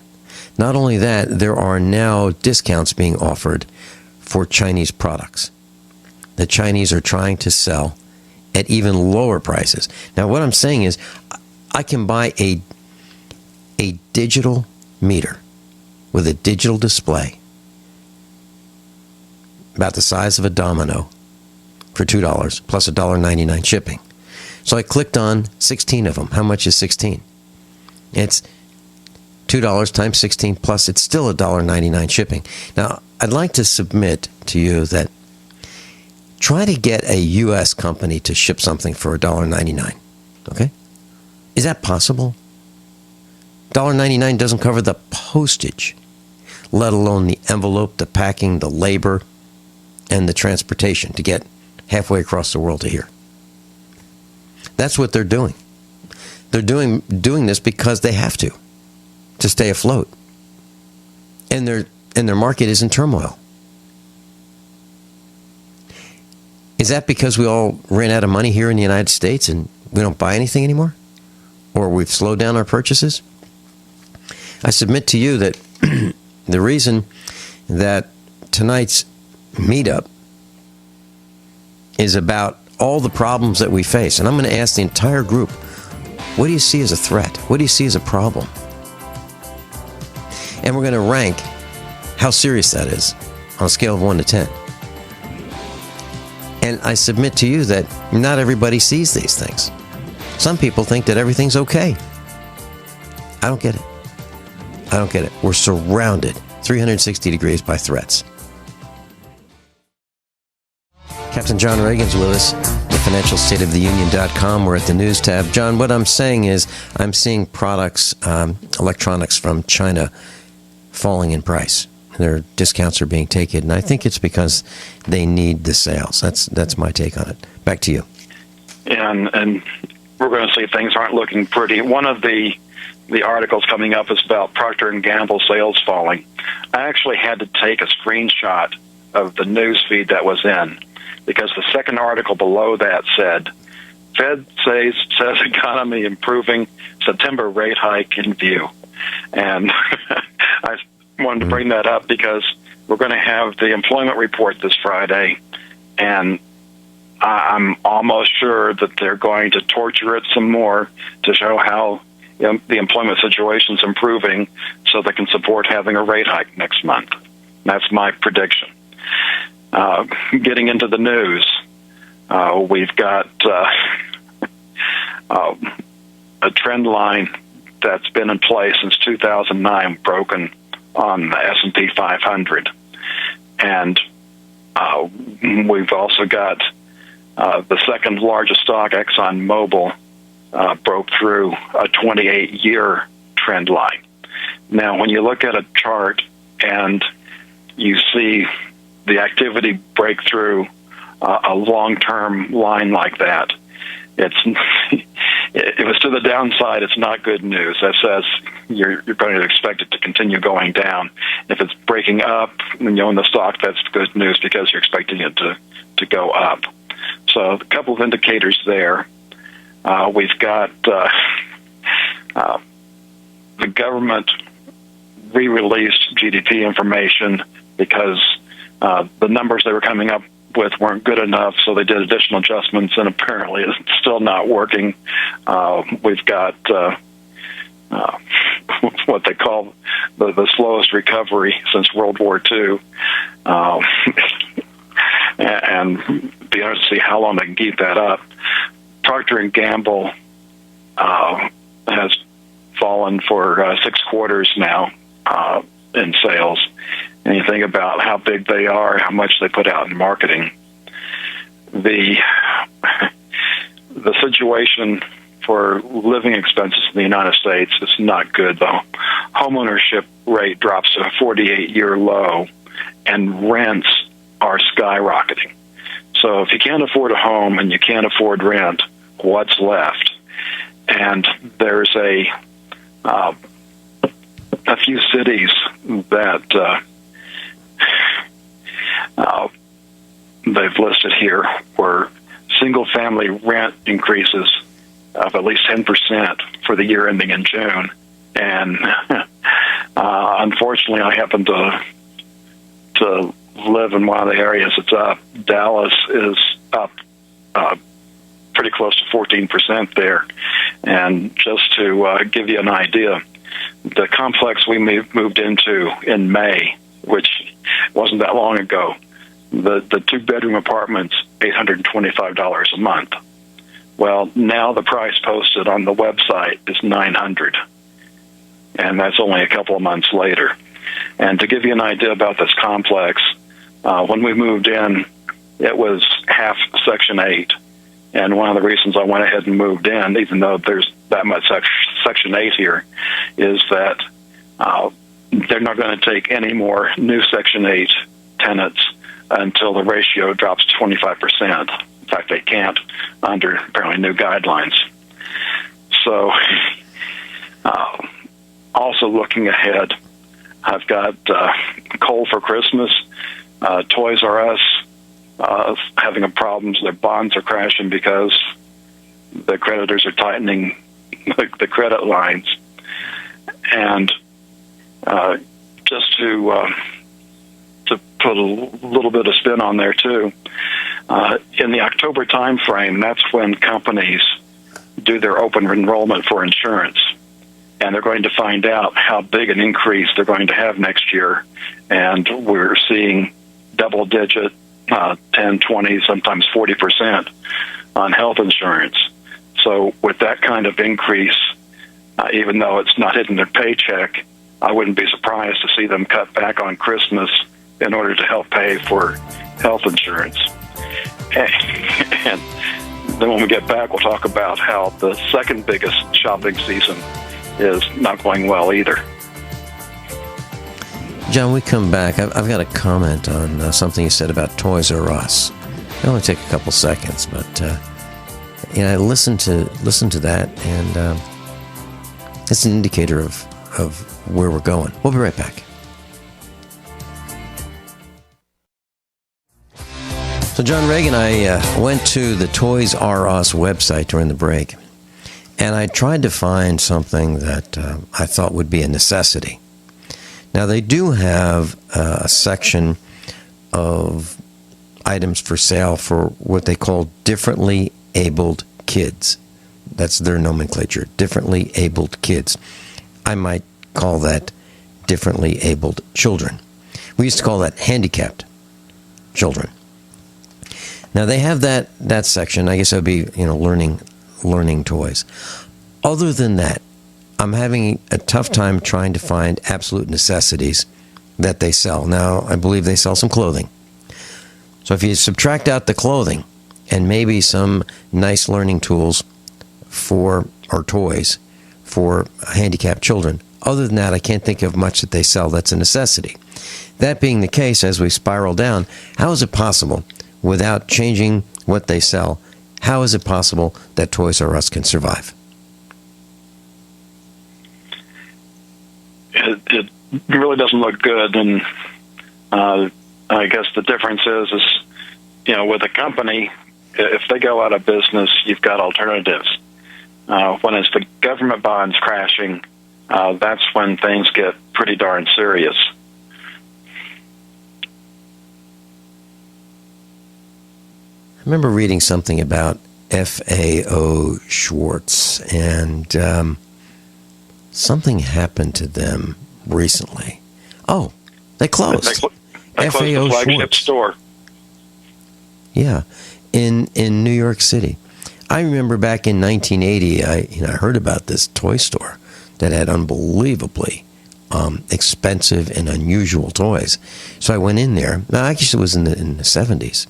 Not only that, there are now discounts being offered for Chinese products. The Chinese are trying to sell at even lower prices. Now, what I'm saying is, I can buy a digital meter with a digital display about the size of a domino for $2 plus $1.99 shipping. So I clicked on 16 of them. How much is 16? It's $2 times 16 plus it's still $1.99 shipping. Now, I'd like to submit to you that try to get a U.S. company to ship something for $1.99. Okay? Is that possible? $1.99 doesn't cover the postage, let alone the envelope, the packing, the labor, and the transportation to get halfway across the world to here. That's what they're doing. They're doing this because they have to stay afloat. And their market is in turmoil. Is that because we all ran out of money here in the United States and we don't buy anything anymore? Or we've slowed down our purchases? I submit to you that the reason that tonight's meetup is about all the problems that we face. And I'm going to ask the entire group, what do you see as a threat? What do you see as a problem? And we're going to rank how serious that is on a scale of 1 to 10. And I submit to you that not everybody sees these things. Some people think that everything's okay. I don't get it. I don't get it. We're surrounded 360 degrees by threats. Captain John Reagan's with us, the financialstateoftheunion.com. We're at the news tab. John, what I'm saying is I'm seeing products, electronics from China falling in price. Their discounts are being taken, and I think it's because they need the sales. That's my take on it. Back to you. Yeah, and we're going to see things aren't looking pretty. One of the articles coming up is about Procter & Gamble sales falling. I actually had to take a screenshot of the news feed that was in, because the second article below that said, Fed says economy improving, September rate hike in view. And I wanted to bring that up because we're going to have the employment report this Friday, and I'm almost sure that they're going to torture it some more to show how the employment situation is improving so they can support having a rate hike next month. That's my prediction. Getting into the news, we've got a trend line that's been in place since 2009 broken on the S&P 500. And we've also got the second largest stock, ExxonMobil, broke through a 28-year trend line. Now, when you look at a chart and you see the activity break through a long-term line like that, if it's to the downside, it's not good news. That says you're going to expect it to continue going down. If it's breaking up when you own the stock, that's good news because you're expecting it to go up. So a couple of indicators there. We've got the government re-released GDP information because the numbers they were coming up with weren't good enough, so they did additional adjustments, and apparently it's still not working. We've got what they call the slowest recovery since World War II. And be honest to see how long they can keep that up. Procter & Gamble has fallen for 6 quarters now in sales. And you think about how big they are, how much they put out in marketing. The situation for living expenses in the United States is not good, though. Homeownership rate drops to a 48-year low, and rents are skyrocketing. So if you can't afford a home and you can't afford rent, what's left? And there's a few cities that they've listed here where single-family rent increases of at least 10% for the year ending in June. And unfortunately, I happen to live in one of the areas that's up. Dallas is up pretty close to 14% there. And just to give you an idea, the complex we moved into in May, which wasn't that long ago, the 2-bedroom apartment's $825 a month. Well, now the price posted on the website is $900, and that's only a couple of months later. And to give you an idea about this complex, when we moved in, it was half Section 8, and one of the reasons I went ahead and moved in, even though there's that much Section 8 here, is that they're not going to take any more new Section 8 tenants until the ratio drops to 25%. In fact, they can't under apparently new guidelines. So also looking ahead, I've got coal for Christmas, Toys R Us having problems. Their bonds are crashing because the creditors are tightening the credit lines. And just to put a little bit of spin on there too, in the October time frame, that's when companies do their open enrollment for insurance, and they're going to find out how big an increase they're going to have next year. And we're seeing double-digit, 10, 20, sometimes 40% on health insurance. So with that kind of increase, even though it's not hitting their paycheck, I wouldn't be surprised to see them cut back on Christmas in order to help pay for health insurance. And then when we get back, we'll talk about how the second biggest shopping season is not going well either. John, we come back. I've got a comment on something you said about Toys R Us. It'll only take a couple seconds, but I listened to that, and it's an indicator of where we're going. We'll be right back. So John Reagan, I went to the Toys R Us website during the break, and I tried to find something that I thought would be a necessity. Now, they do have a section of items for sale for what they call differently abled kids. That's their nomenclature, differently abled kids. I might call that differently abled children. We used to call that handicapped children. Now, they have that section. I guess it would be, learning toys. Other than that, I'm having a tough time trying to find absolute necessities that they sell. Now, I believe they sell some clothing. So if you subtract out the clothing and maybe some nice learning tools or toys for handicapped children, other than that, I can't think of much that they sell that's a necessity. That being the case, as we spiral down, how is it possible, without changing what they sell, how is it possible that Toys R Us can survive? really doesn't look good. And I guess the difference is with a company, if they go out of business, you've got alternatives. When it's the government bonds crashing, that's when things get pretty darn serious. I remember reading something about FAO Schwartz, and something happened to them recently. Oh, they closed. They closed the flagship Schwartz store. Yeah, in New York City. I remember back in 1980, I heard about this toy store that had unbelievably expensive and unusual toys. So I went in there. Now, actually, it was in the 70s.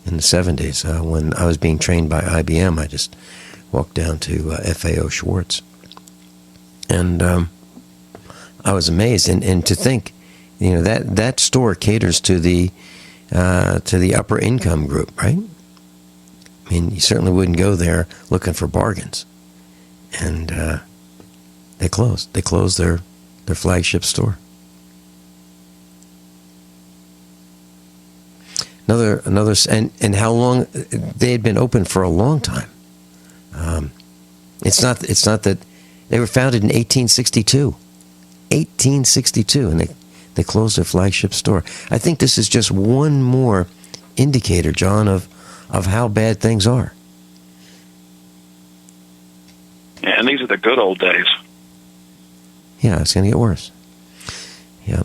In the 70s, when I was being trained by IBM, I just walked down to FAO Schwartz. And I was amazed. And to think, that store caters to the upper income group, right? I mean, you certainly wouldn't go there looking for bargains. And they closed. They closed their flagship store. Another, and how long they had been open for a long time. It's not that they were founded in 1862. 1862, and they closed their flagship store. I think this is just one more indicator, John, of how bad things are. Yeah, and these are the good old days. Yeah, it's going to get worse. Yeah.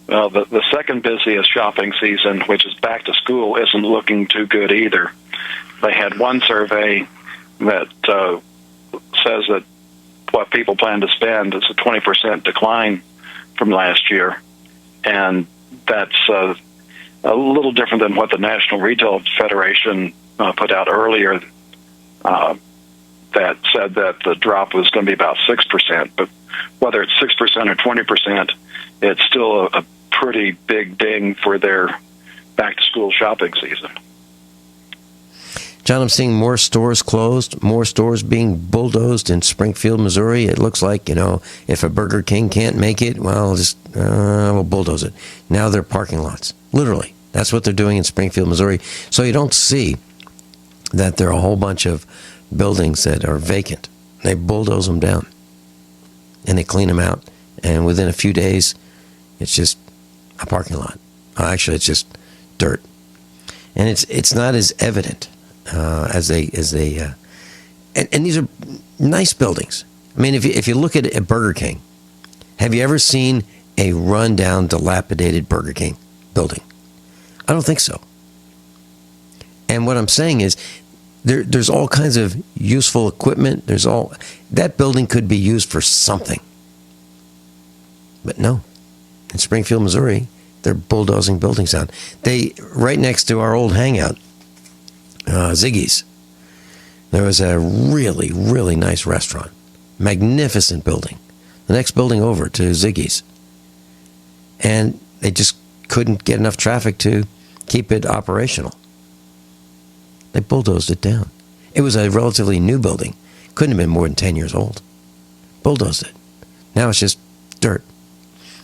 Well, the second busiest shopping season, which is back to school, isn't looking too good either. They had one survey that says that what people plan to spend is a 20% decline from last year. And that's a little different than what the National Retail Federation put out earlier that said that the drop was going to be about 6%. But whether it's 6% or 20%, it's still a pretty big ding for their back-to-school shopping season. John, I'm seeing more stores closed, more stores being bulldozed in Springfield, Missouri. It looks like, if a Burger King can't make it, well, we'll bulldoze it. Now they're parking lots. Literally. That's what they're doing in Springfield, Missouri. So you don't see that there are a whole bunch of buildings that are vacant. They bulldoze them down. And they clean them out. And within a few days, it's just a parking lot. Actually, it's just dirt. And it's not as evident as they and these are nice buildings. I mean, if you look at a Burger King, have you ever seen a run-down, dilapidated Burger King building? I don't think so. And what I'm saying is, there's all kinds of useful equipment. That building could be used for something. But no, in Springfield, Missouri, they're bulldozing buildings down. Right next to our old hangout, Ziggy's, there was a really, really nice restaurant. Magnificent building. The next building over to Ziggy's. And they just couldn't get enough traffic to keep it operational. They bulldozed it down. It was a relatively new building. Couldn't have been more than 10 years old. Bulldozed it. Now it's just dirt.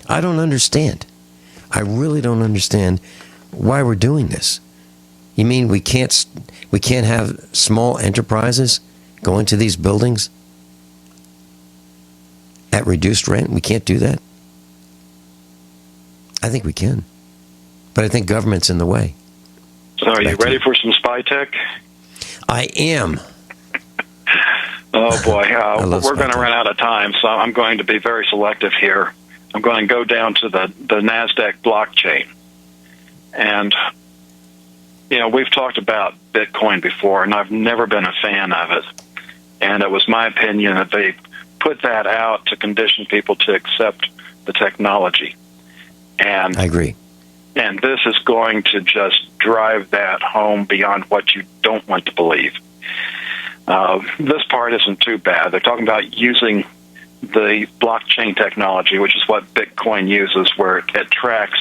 I don't understand. I really don't understand why we're doing this. You mean we can't have small enterprises go into these buildings at reduced rent? We can't do that? I think we can. But I think government's in the way. So are you ready for some spy tech? I am. Oh, boy. We're going to run out of time, so I'm going to be very selective here. I'm going to go down to the NASDAQ blockchain. And, we've talked about Bitcoin before, and I've never been a fan of it. And it was my opinion that they put that out to condition people to accept the technology. And I agree. And this is going to just drive that home beyond what you don't want to believe. This part isn't too bad. They're talking about using the blockchain technology, which is what Bitcoin uses, where it tracks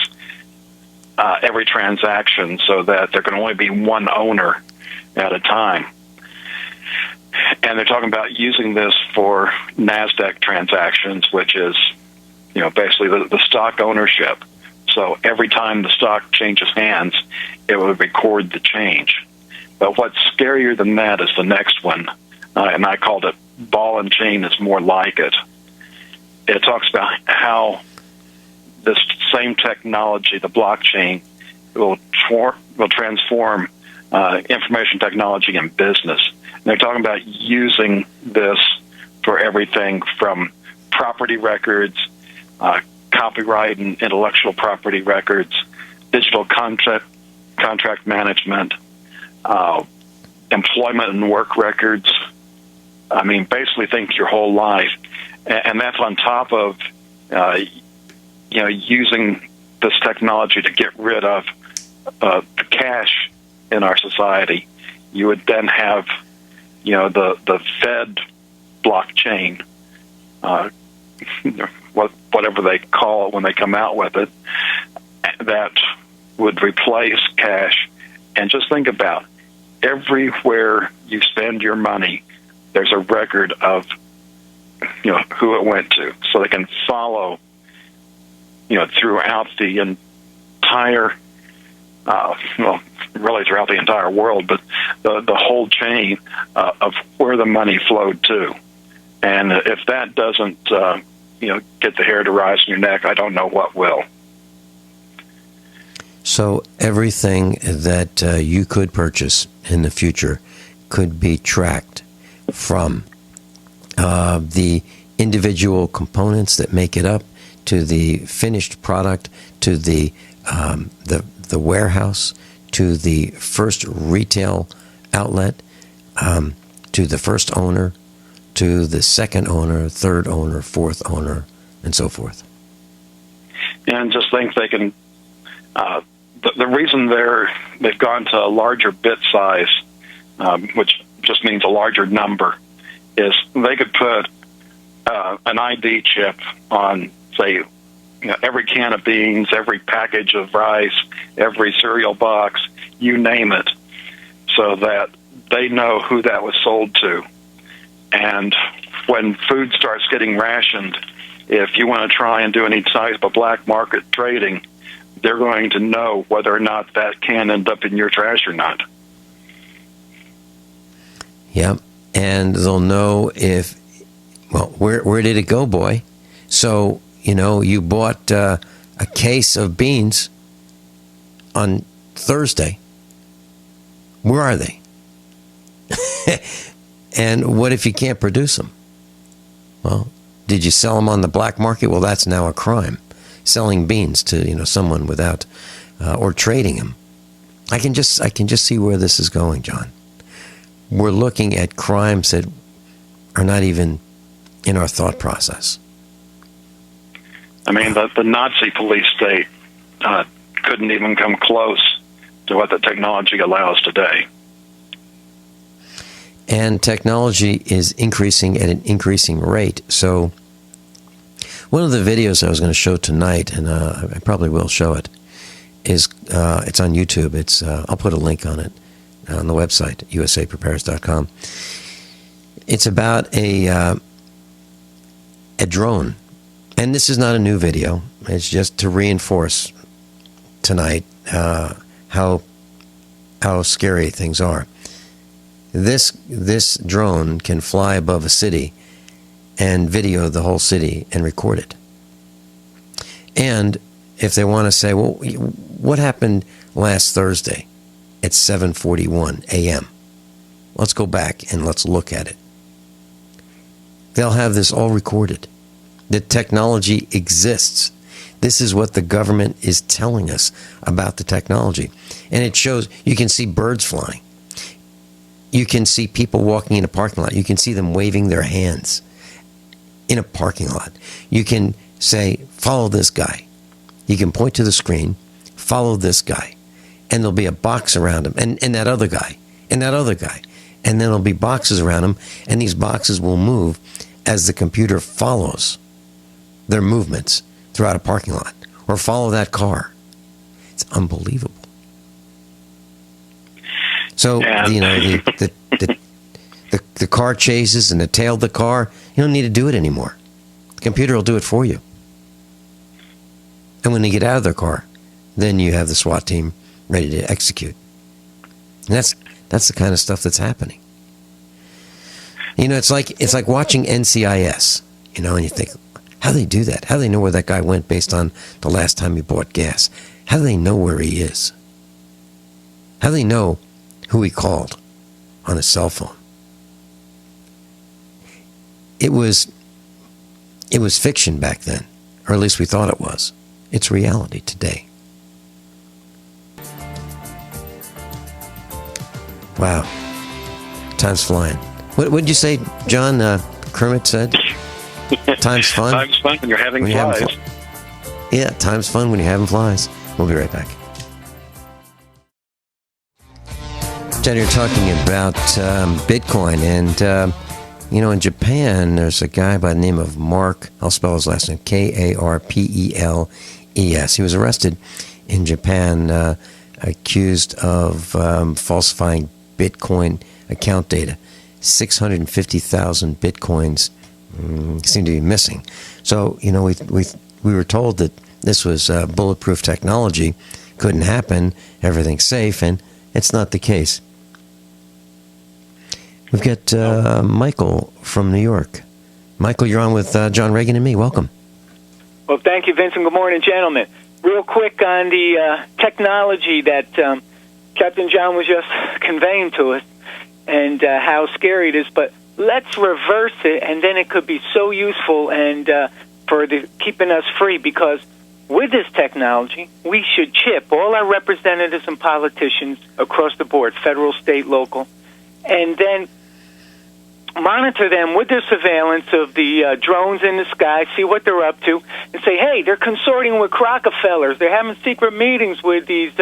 every transaction so that there can only be one owner at a time. And they're talking about using this for NASDAQ transactions, which is, basically the stock ownership. So every time the stock changes hands, it would record the change. But what's scarier than that is the next one, and I called it ball and chain is more like it. It talks about how this same technology, the blockchain, will transform information technology in business. And they're talking about using this for everything from property records, copyright and intellectual property records, digital contract management, employment and work records. I mean, basically think your whole life. And that's on top of, using this technology to get rid of the cash in our society. You would then have, the Fed blockchain, whatever they call it when they come out with it, that would replace cash. And just think about everywhere you spend your money, there's a record of who it went to, so they can follow throughout the entire really throughout the entire world, but the whole chain of where the money flowed to. And if that doesn't get the hair to rise on your neck, I don't know what will. So everything that you could purchase in the future could be tracked from the individual components that make it up to the finished product, to the warehouse, to the first retail outlet, to the first owner, to the second owner, third owner, fourth owner, and so forth. And just think they can. The reason they've gone to a larger bit size, which just means a larger number, is they could put an ID chip on, say, every can of beans, every package of rice, every cereal box, you name it, so that they know who that was sold to. And when food starts getting rationed, if you want to try and do any type of black market trading, they're going to know whether or not that can end up in your trash or not. Yep. And they'll know where did it go, boy? So, you bought a case of beans on Thursday. Where are they? And what if you can't produce them? Well, did you sell them on the black market? Well, that's now a crime. Selling beans to, someone without, or trading them. I can just see where this is going, John. We're looking at crimes that are not even in our thought process. I mean, the Nazi police state couldn't even come close to what the technology allows today. And technology is increasing at an increasing rate. So one of the videos I was going to show tonight, and I probably will show it, is it's on YouTube. It's I'll put a link on it on the website, USAprepares.com. It's about a drone. And this is not a new video. It's just to reinforce tonight how scary things are. This drone can fly above a city and video the whole city and record it. And if they want to say, well, what happened last Thursday at 7:41 a.m.? Let's go back and let's look at it. They'll have this all recorded. The technology exists. This is what the government is telling us about the technology. And it shows, you can see birds flying. You can see people walking in a parking lot. You can see them waving their hands in a parking lot. You can say, follow this guy. You can point to the screen, follow this guy. And there'll be a box around him, and that other guy, and that other guy. And then there'll be boxes around him, and these boxes will move as the computer follows their movements throughout a parking lot, or follow that car. It's unbelievable. So, the the car chases and the tail of the car, you don't need to do it anymore. The computer will do it for you. And when they get out of their car, then you have the SWAT team ready to execute. And that's the kind of stuff that's happening. You know, it's like watching NCIS, you know, and you think, how do they do that? How do they know where that guy went based on the last time he bought gas? How do they know where he is? How do they know who he called on his cell phone? It was fiction back then, or at least we thought it was. It's reality today. Wow. Time's flying. What did you say, John? Kermit said? Time's fun? Time's fun when you're having flies. Yeah, time's fun when you're having flies. We'll be right back. John, you're talking about Bitcoin. And, you know, in Japan, there's a guy by the name of Mark. I'll spell his last name. Karpeles. He was arrested in Japan, accused of falsifying Bitcoin account data. 650,000 Bitcoins seem to be missing. So, you know, we were told that this was bulletproof technology, couldn't happen, everything's safe, and it's not the case. We've got Michael from New York. Michael, you're on with John Reagan and me. Welcome. Well, thank you, Vincent. Good morning, gentlemen. Real quick on the technology that Captain John was just conveying to us and how scary it is, but let's reverse it, and then it could be so useful and for keeping us free, because with this technology, we should chip all our representatives and politicians across the board, federal, state, local, and then monitor them with their surveillance of the drones in the sky, see what they're up to, and say, hey, they're consorting with Rockefellers. They're having secret meetings with these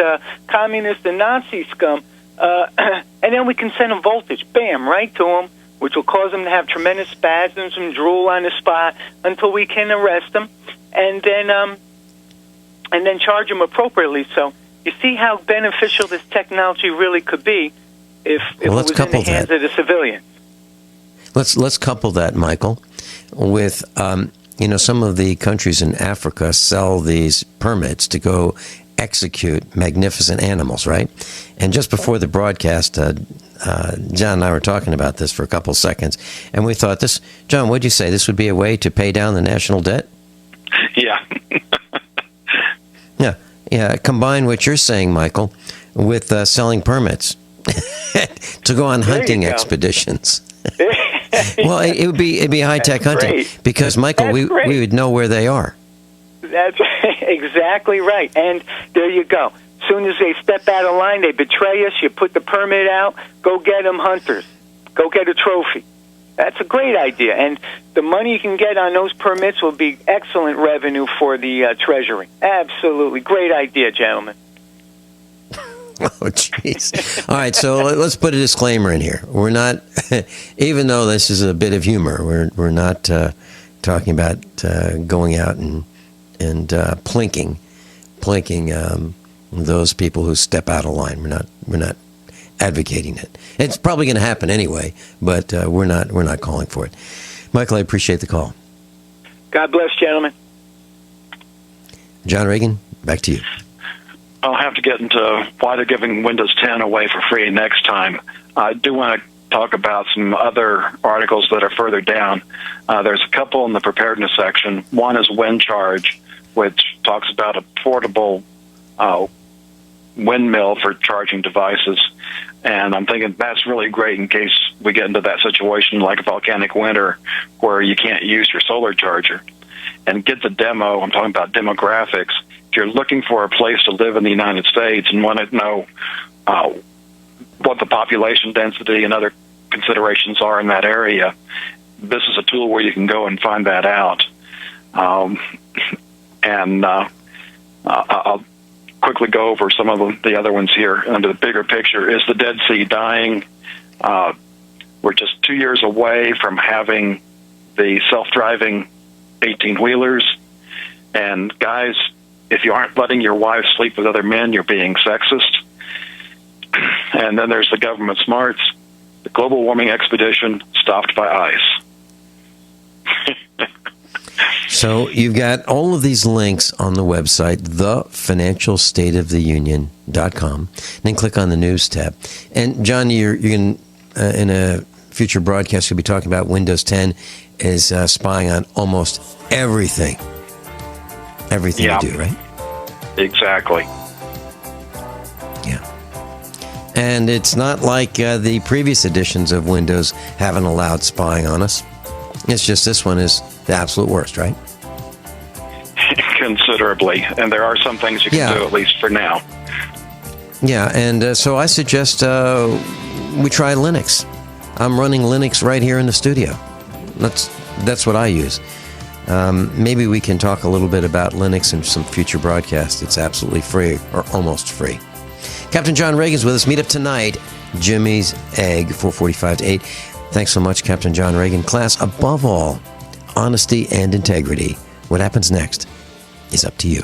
communist and Nazi scum. And then we can send them voltage, bam, right to them, which will cause them to have tremendous spasms and drool on the spot until we can arrest them, and then charge them appropriately. So you see how beneficial this technology really could be if it was in the hands of the civilians. Let's couple that, Michael, with you know, some of the countries in Africa sell these permits to go execute magnificent animals, right? And just before the broadcast, John and I were talking about this for a couple seconds, and we thought this, John, what'd you say? This would be a way to pay down the national debt? Yeah. Yeah. Combine what you're saying, Michael, with selling permits to go on hunting expeditions. Well, it'd be high-tech hunting. Great. Because, Michael, we would know where they are. That's exactly right. And there you go. As soon as they step out of line, they betray us. You put the permit out. Go get them, hunters. Go get a trophy. That's a great idea. And the money you can get on those permits will be excellent revenue for the Treasury. Absolutely. Great idea, gentlemen. Oh, jeez. All right, so let's put a disclaimer in here. We're not, even though this is a bit of humor, we're not talking about going out and plinking those people who step out of line. We're not advocating it. It's probably going to happen anyway, but we're not calling for it. Michael, I appreciate the call. God bless, gentlemen. John Reagan, back to you. I'll have to get into why they're giving Windows 10 away for free next time. I do want to talk about some other articles that are further down. There's a couple in the preparedness section. One is Wind Charge, which talks about a portable windmill for charging devices. And I'm thinking that's really great in case we get into that situation like a volcanic winter where you can't use your solar charger. And get the demo, I'm talking about demographics. If you're looking for a place to live in the United States and want to know what the population density and other considerations are in that area, this is a tool where you can go and find that out. I'll quickly go over some of the other ones here. Under the bigger picture, is the Dead Sea dying? We're just 2 years away from having the self-driving 18-wheelers. And guys, if you aren't letting your wife sleep with other men, you're being sexist. And then there's the government smarts. The global warming expedition stopped by ice. So you've got all of these links on the website, thefinancialstateoftheunion.com. Then click on the news tab. And John, you're going in a future broadcast, you'll be talking about Windows 10 is spying on almost everything. Everything you do, right? Exactly. Yeah. And it's not like the previous editions of Windows haven't allowed spying on us. It's just this one is the absolute worst, right? Considerably. And there are some things you can do, at least for now. Yeah, and so I suggest we try Linux. I'm running Linux right here in the studio. That's what I use. Maybe we can talk a little bit about Linux in some future broadcasts. It's absolutely free, or almost free. Captain John Reagan's with us. Meet up tonight, Jimmy's Egg, 4:45 to 8. Thanks so much, Captain John Reagan. Class, above all, honesty and integrity. What happens next is up to you.